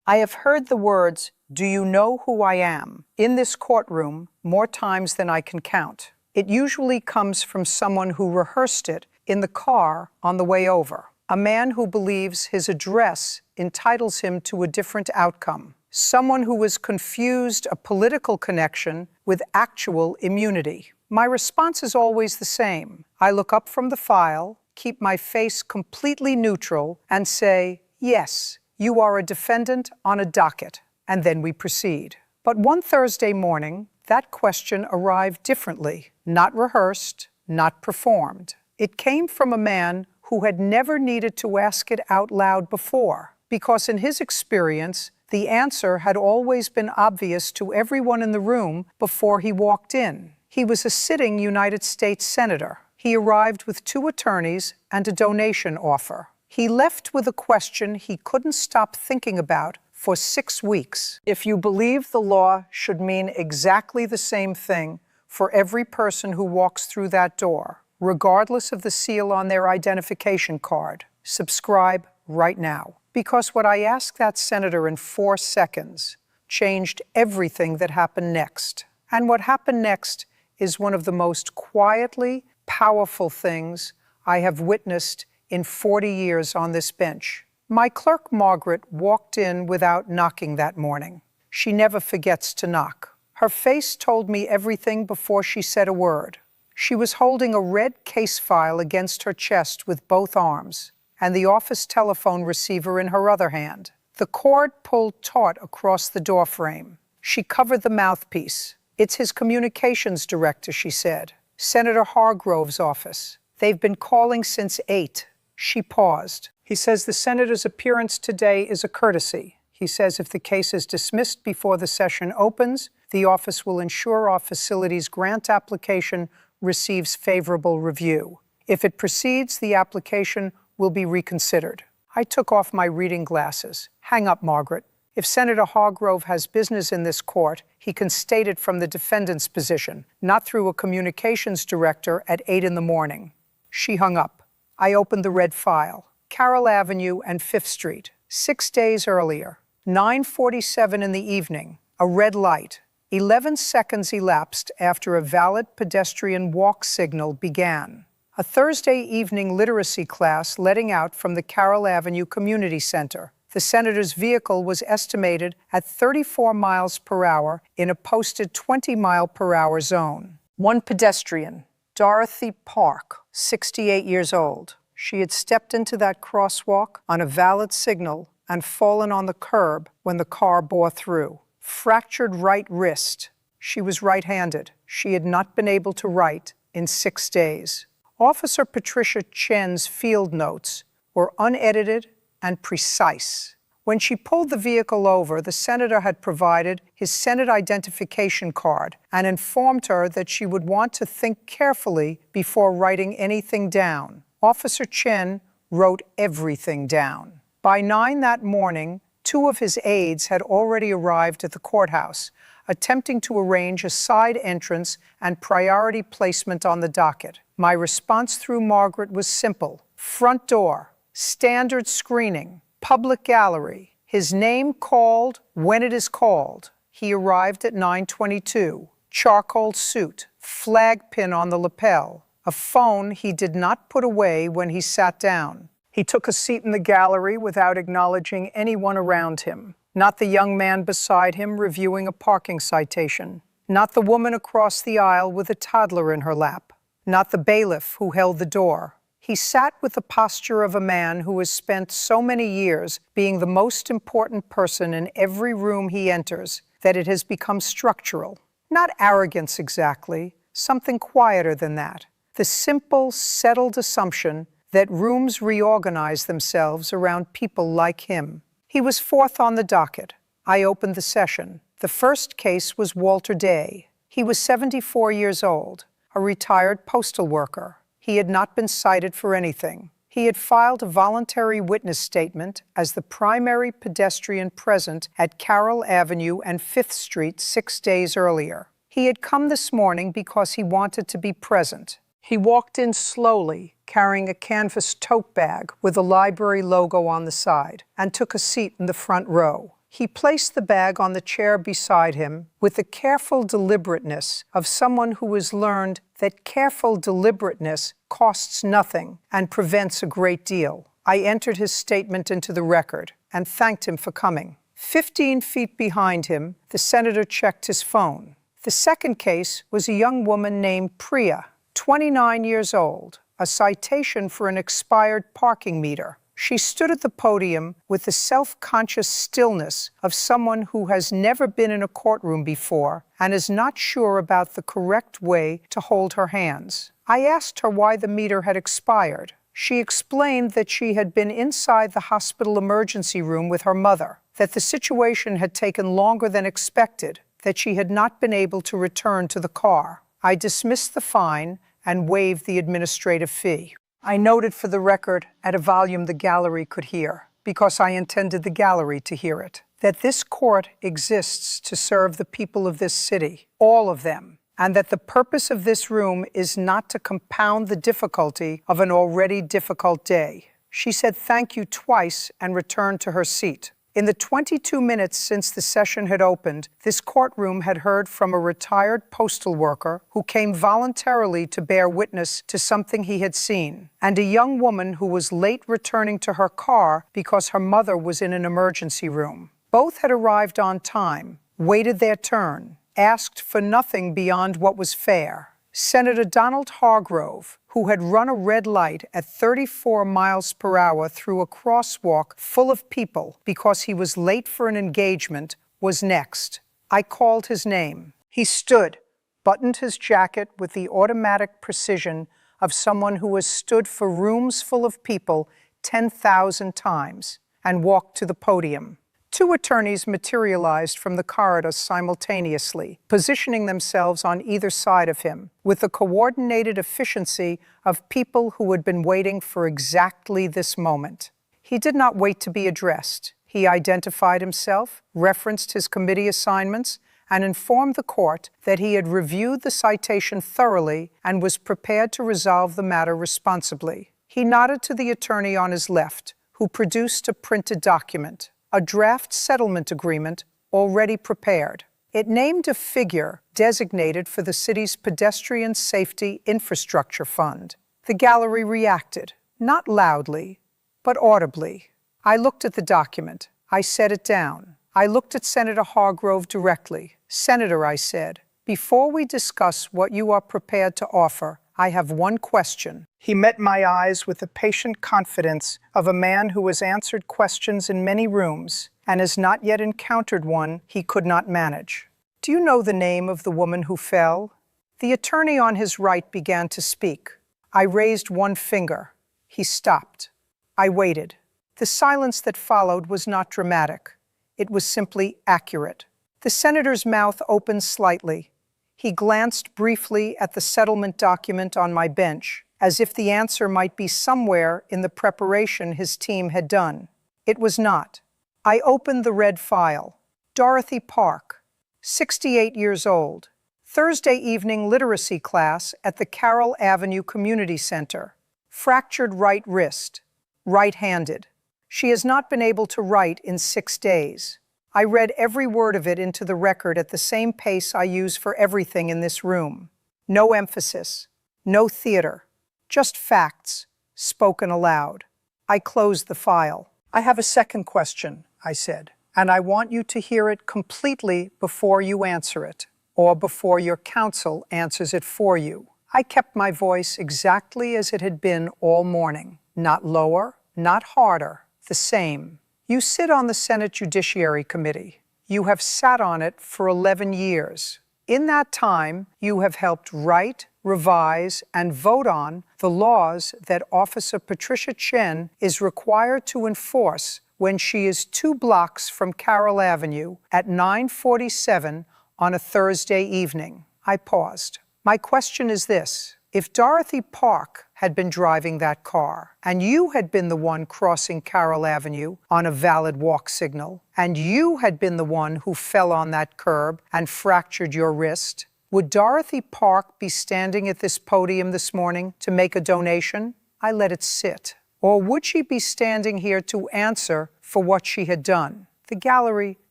I have heard the words, "Do you know who I am?" in this courtroom more times than I can count. It usually comes from someone who rehearsed it in the car on the way over. A man who believes his address entitles him to a different outcome. Someone who has confused a political connection with actual immunity. My response is always the same. I look up from the file, keep my face completely neutral, and say, "Yes, you are a defendant on a docket," and then we proceed. But one Thursday morning, that question arrived differently, not rehearsed, not performed. It came from a man who had never needed to ask it out loud before, because in his experience, the answer had always been obvious to everyone in the room before he walked in. He was a sitting United States Senator. He arrived with 2 attorneys and a donation offer. He left with a question he couldn't stop thinking about for 6 weeks. If you believe the law should mean exactly the same thing for every person who walks through that door, regardless of the seal on their identification card, subscribe right now. Because what I asked that senator in 4 seconds changed everything that happened next. And what happened next is one of the most quietly powerful things I have witnessed in 40 years on this bench. My clerk, Margaret, walked in without knocking that morning. She never forgets to knock. Her face told me everything before she said a word. She was holding a red case file against her chest with both arms, and the office telephone receiver in her other hand. The cord pulled taut across the doorframe. She covered the mouthpiece. "It's his communications director," she said. "Senator Hargrove's office. They've been calling since 8. She paused. "He says the senator's appearance today is a courtesy. He says if the case is dismissed before the session opens, the office will ensure our facility's grant application receives favorable review. If it proceeds, the application will be reconsidered." I took off my reading glasses. "Hang up, Margaret. If Senator Hargrove has business in this court, he can state it from the defendant's position, not through a communications director at 8 in the morning. She hung up. I opened the red file. Carroll Avenue and 5th Street. 6 days earlier. 9:47 in the evening. A red light. 11 seconds elapsed after a valid pedestrian walk signal began. A Thursday evening literacy class letting out from the Carroll Avenue Community Center. The senator's vehicle was estimated at 34 miles per hour in a posted 20-mile-per-hour zone. One pedestrian, Dorothy Park, 68 years old. She had stepped into that crosswalk on a valid signal and fallen on the curb when the car bore through. Fractured right wrist. She was right-handed. She had not been able to write in 6 days. Officer Patricia Chen's field notes were unedited and precise. When she pulled the vehicle over, the senator had provided his Senate identification card and informed her that she would want to think carefully before writing anything down. Officer Chen wrote everything down. By 9 that morning, 2 of his aides had already arrived at the courthouse, attempting to arrange a side entrance and priority placement on the docket. My response through Margaret was simple. Front door, standard screening, public gallery. His name called when it is called. He arrived at 9:22. Charcoal suit, flag pin on the lapel, a phone he did not put away when he sat down. He took a seat in the gallery without acknowledging anyone around him. Not the young man beside him reviewing a parking citation. Not the woman across the aisle with a toddler in her lap. Not the bailiff who held the door. He sat with the posture of a man who has spent so many years being the most important person in every room he enters that it has become structural. Not arrogance exactly, something quieter than that. The simple, settled assumption that rooms reorganize themselves around people like him. He was 4th on the docket. I opened the session. The first case was Walter Day. He was 74 years old, a retired postal worker. He had not been cited for anything. He had filed a voluntary witness statement as the primary pedestrian present at Carroll Avenue and 5th Street 6 days earlier. He had come this morning because he wanted to be present. He walked in slowly, carrying a canvas tote bag with a library logo on the side, and took a seat in the front row. He placed the bag on the chair beside him with the careful deliberateness of someone who has learned that careful deliberateness costs nothing and prevents a great deal. I entered his statement into the record and thanked him for coming. 15 feet behind him, the senator checked his phone. The second case was a young woman named Priya, 29 years old, a citation for an expired parking meter. She stood at the podium with the self-conscious stillness of someone who has never been in a courtroom before and is not sure about the correct way to hold her hands. I asked her why the meter had expired. She explained that she had been inside the hospital emergency room with her mother, that the situation had taken longer than expected, that she had not been able to return to the car. I dismissed the fine and waived the administrative fee. I noted for the record, at a volume the gallery could hear, because I intended the gallery to hear it, that this court exists to serve the people of this city, all of them, and that the purpose of this room is not to compound the difficulty of an already difficult day. She said thank you twice and returned to her seat. In the 22 minutes since the session had opened, this courtroom had heard from a retired postal worker who came voluntarily to bear witness to something he had seen, and a young woman who was late returning to her car because her mother was in an emergency room. Both had arrived on time, waited their turn, asked for nothing beyond what was fair. Senator Donald Hargrove, who had run a red light at 34 miles per hour through a crosswalk full of people because he was late for an engagement, was next. I called his name. He stood, buttoned his jacket with the automatic precision of someone who has stood for rooms full of people 10,000 times, and walked to the podium. Two attorneys materialized from the corridor simultaneously, positioning themselves on either side of him, with the coordinated efficiency of people who had been waiting for exactly this moment. He did not wait to be addressed. He identified himself, referenced his committee assignments, and informed the court that he had reviewed the citation thoroughly and was prepared to resolve the matter responsibly. He nodded to the attorney on his left, who produced a printed document, a draft settlement agreement already prepared. It named a figure designated for the city's Pedestrian Safety Infrastructure Fund. The gallery reacted, not loudly, but audibly. I looked at the document. I set it down. I looked at Senator Hargrove directly. Senator, I said, before we discuss what you are prepared to offer, I have one question. He met my eyes with the patient confidence of a man who has answered questions in many rooms and has not yet encountered one he could not manage. Do you know the name of the woman who fell? The attorney on his right began to speak. I raised one finger. He stopped. I waited. The silence that followed was not dramatic. It was simply accurate. The senator's mouth opened slightly. He glanced briefly at the settlement document on my bench, as if the answer might be somewhere in the preparation his team had done. It was not. I opened the red file. Dorothy Park, 68 years old. Thursday evening literacy class at the Carroll Avenue Community Center. Fractured right wrist. Right-handed. She has not been able to write in 6 days. I read every word of it into the record at the same pace I use for everything in this room. No emphasis, no theater, just facts, spoken aloud. I closed the file. I have a second question, I said, and I want you to hear it completely before you answer it, or before your counsel answers it for you. I kept my voice exactly as it had been all morning. Not lower, not harder, the same. You sit on the Senate Judiciary Committee. You have sat on it for 11 years. In that time, you have helped write, revise, and vote on the laws that Officer Patricia Chen is required to enforce when she is 2 blocks from Carroll Avenue at 9:47 on a Thursday evening. I paused. My question is this. If Dorothy Park had been driving that car, and you had been the one crossing Carroll Avenue on a valid walk signal, and you had been the one who fell on that curb and fractured your wrist, would Dorothy Park be standing at this podium this morning to make a donation? I let it sit. Or would she be standing here to answer for what she had done? The gallery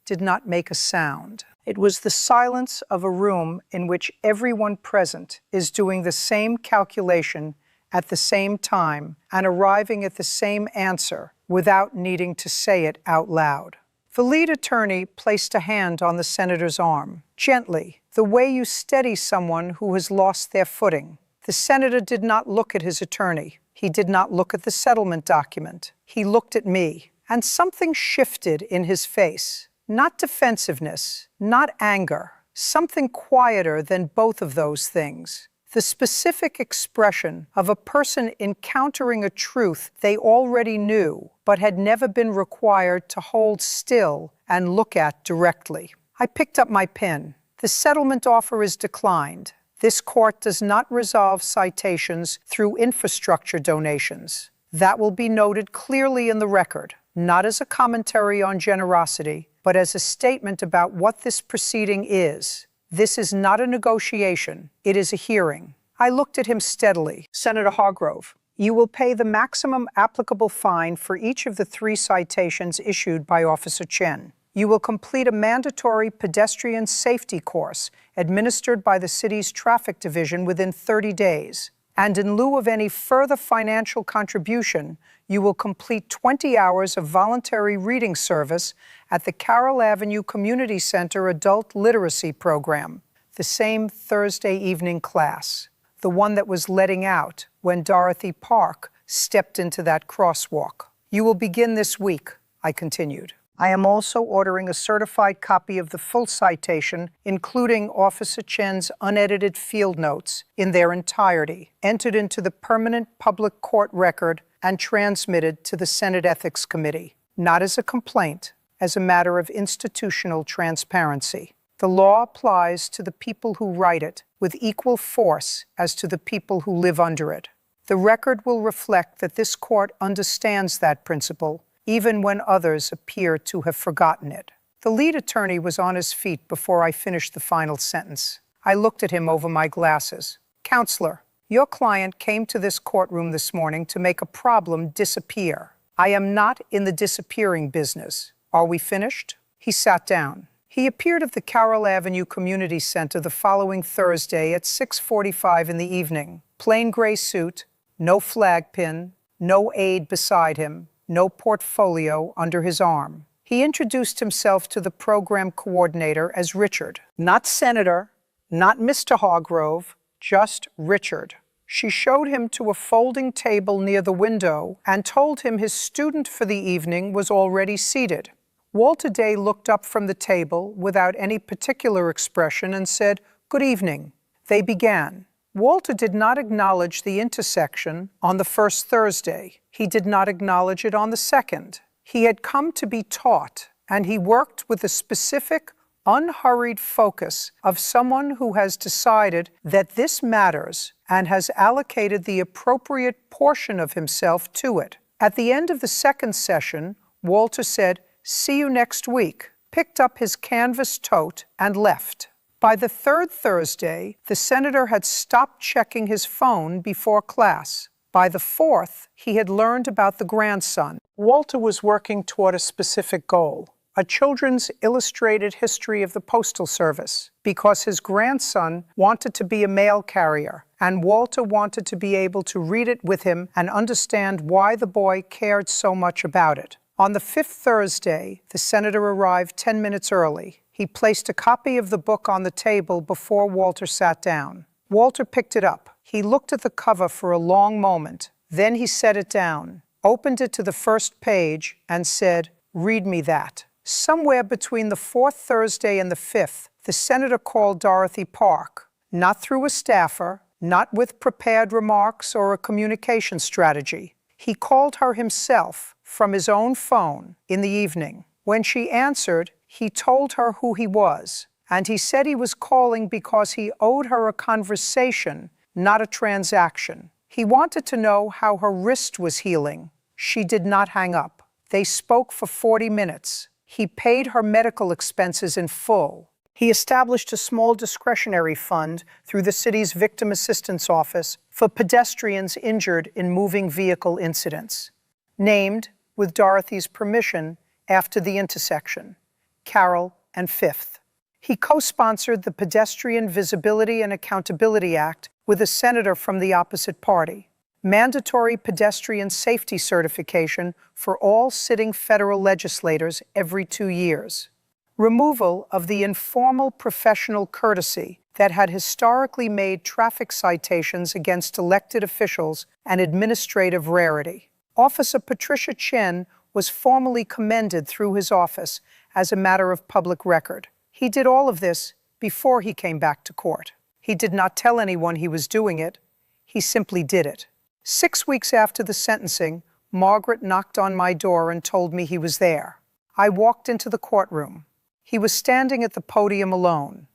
did not make a sound. It was the silence of a room in which everyone present is doing the same calculation at the same time and arriving at the same answer without needing to say it out loud. The lead attorney placed a hand on the senator's arm, gently, the way you steady someone who has lost their footing. The senator did not look at his attorney. He did not look at the settlement document. He looked at me, and something shifted in his face. Not defensiveness, not anger, something quieter than both of those things. The specific expression of a person encountering a truth they already knew, but had never been required to hold still and look at directly. I picked up my pen. The settlement offer is declined. This court does not resolve citations through infrastructure donations. That will be noted clearly in the record, not as a commentary on generosity, but as a statement about what this proceeding is. This is not a negotiation. It is a hearing. I looked at him steadily. Senator Hargrove, you will pay the maximum applicable fine for each of the 3 citations issued by Officer Chen. You will complete a mandatory pedestrian safety course administered by the city's traffic division within 30 days. And in lieu of any further financial contribution, you will complete 20 hours of voluntary reading service at the Carroll Avenue Community Center Adult Literacy Program, the same Thursday evening class, the one that was letting out when Dorothy Park stepped into that crosswalk. You will begin this week, I continued. I am also ordering a certified copy of the full citation, including Officer Chen's unedited field notes in their entirety, entered into the permanent public court record and transmitted to the Senate Ethics Committee, not as a complaint, as a matter of institutional transparency. The law applies to the people who write it with equal force as to the people who live under it. The record will reflect that this court understands that principle, even when others appear to have forgotten it. The lead attorney was on his feet before I finished the final sentence. I looked at him over my glasses. Counselor, your client came to this courtroom this morning to make a problem disappear. I am not in the disappearing business. Are we finished? He sat down. He appeared at the Carroll Avenue Community Center the following Thursday at 6:45 in the evening. Plain gray suit, no flag pin, no aide beside him, no portfolio under his arm. He introduced himself to the program coordinator as Richard. Not Senator, not Mr. Hargrove, just Richard. She showed him to a folding table near the window and told him his student for the evening was already seated. Walter Day looked up from the table without any particular expression and said, "Good evening." They began. Walter did not acknowledge the intersection on the first Thursday. He did not acknowledge it on the second. He had come to be taught, and he worked with a specific, unhurried focus of someone who has decided that this matters and has allocated the appropriate portion of himself to it. At the end of the second session, Walter said, "See you next week," picked up his canvas tote, and left. By the third Thursday, the senator had stopped checking his phone before class. By the fourth, he had learned about the grandson. Walter was working toward a specific goal, a children's illustrated history of the Postal Service, because his grandson wanted to be a mail carrier, and Walter wanted to be able to read it with him and understand why the boy cared so much about it. On the fifth Thursday, the senator arrived 10 minutes early. He placed a copy of the book on the table before Walter sat down. Walter picked it up. He looked at the cover for a long moment. Then he set it down, opened it to the first page, and said, "Read me that." Somewhere between the fourth Thursday and the fifth, the senator called Dorothy Park, not through a staffer, not with prepared remarks or a communication strategy. He called her himself from his own phone in the evening. When she answered, he told her who he was, and he said he was calling because he owed her a conversation, not a transaction. He wanted to know how her wrist was healing. She did not hang up. They spoke for 40 minutes. He paid her medical expenses in full. He established a small discretionary fund through the city's Victim Assistance Office for pedestrians injured in moving vehicle incidents. Named, with Dorothy's permission, after the intersection, Carroll and Fifth. He co-sponsored the Pedestrian Visibility and Accountability Act with a senator from the opposite party. Mandatory pedestrian safety certification for all sitting federal legislators every 2 years. Removal of the informal professional courtesy that had historically made traffic citations against elected officials an administrative rarity. Officer Patricia Chen was formally commended through his office as a matter of public record. He did all of this before he came back to court. He did not tell anyone he was doing it. He simply did it. 6 weeks after the sentencing, Margaret knocked on my door and told me he was there. I walked into the courtroom. He was standing at the podium alone.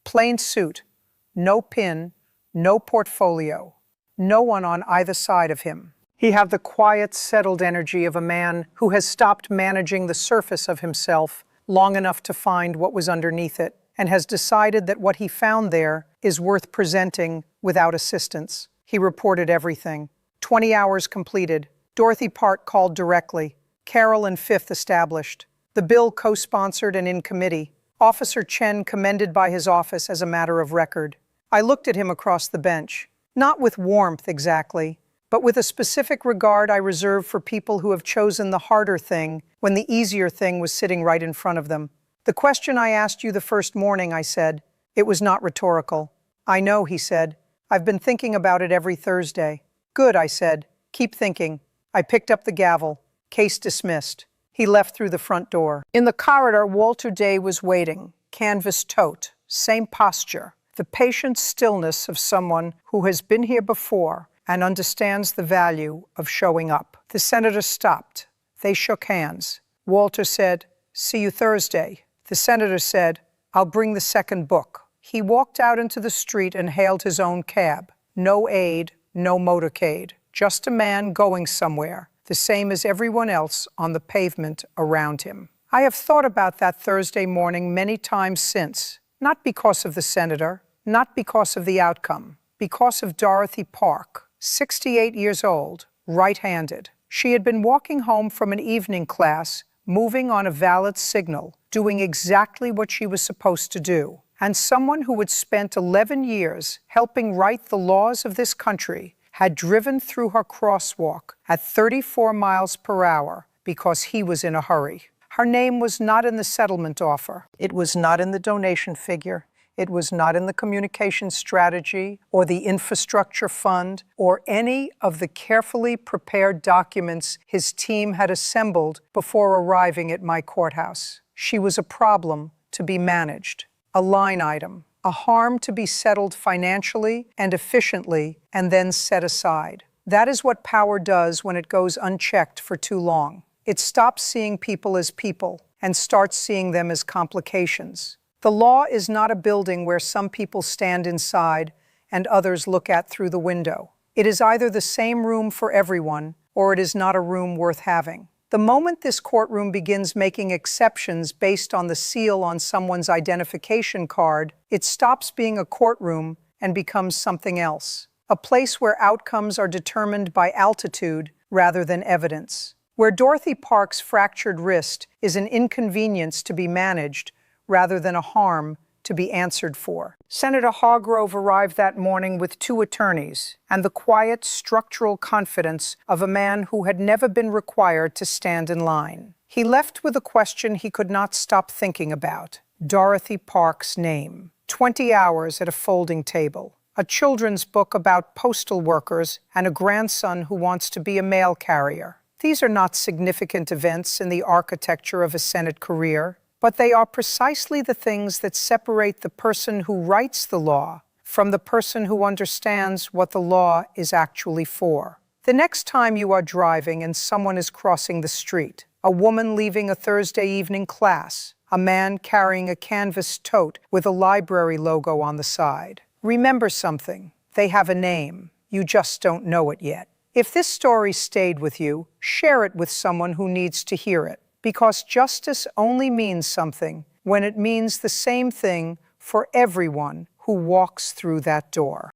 Plain suit, no pin, no portfolio, no one on either side of him. He had the quiet, settled energy of a man who has stopped managing the surface of himself long enough to find what was underneath it, and has decided that what he found there is worth presenting without assistance. He reported everything. 20 hours completed. Dorothy Park called directly. Carroll and Fifth established. The bill co-sponsored and in committee. Officer Chen commended by his office as a matter of record. I looked at him across the bench, not with warmth exactly, but with a specific regard I reserve for people who have chosen the harder thing when the easier thing was sitting right in front of them. The question I asked you the first morning, I said. It was not rhetorical. I know, he said. I've been thinking about it every Thursday. Good, I said. Keep thinking. I picked up the gavel. Case dismissed. He left through the front door. In the corridor, Walter Day was waiting, canvas tote, same posture, the patient stillness of someone who has been here before and understands the value of showing up. The senator stopped. They shook hands. Walter said, "See you Thursday." The senator said, "I'll bring the second book." He walked out into the street and hailed his own cab. No aid, no motorcade, just a man going somewhere, the same as everyone else on the pavement around him. I have thought about that Thursday morning many times since, not because of the senator, not because of the outcome, because of Dorothy Park, 68 years old, right-handed. She had been walking home from an evening class, moving on a valid signal, doing exactly what she was supposed to do. And someone who had spent 11 years helping write the laws of this country had driven through her crosswalk at 34 miles per hour because he was in a hurry. Her name was not in the settlement offer. It was not in the donation figure. It was not in the communication strategy or the infrastructure fund or any of the carefully prepared documents his team had assembled before arriving at my courthouse. She was a problem to be managed, a line item, a harm to be settled financially and efficiently and then set aside. That is what power does when it goes unchecked for too long. It stops seeing people as people and starts seeing them as complications. The law is not a building where some people stand inside and others look at through the window. It is either the same room for everyone or it is not a room worth having. The moment this courtroom begins making exceptions based on the seal on someone's identification card, it stops being a courtroom and becomes something else. A place where outcomes are determined by altitude rather than evidence. Where Dorothy Park's fractured wrist is an inconvenience to be managed rather than a harm to be answered for. Senator Hargrove arrived that morning with 2 attorneys and the quiet, structural confidence of a man who had never been required to stand in line. He left with a question he could not stop thinking about: Dorothy Park's name. 20 hours at a folding table, a children's book about postal workers, and a grandson who wants to be a mail carrier. These are not significant events in the architecture of a Senate career, but they are precisely the things that separate the person who writes the law from the person who understands what the law is actually for. The next time you are driving and someone is crossing the street, a woman leaving a Thursday evening class, a man carrying a canvas tote with a library logo on the side, remember something: they have a name. You just don't know it yet. If this story stayed with you, share it with someone who needs to hear it. Because justice only means something when it means the same thing for everyone who walks through that door.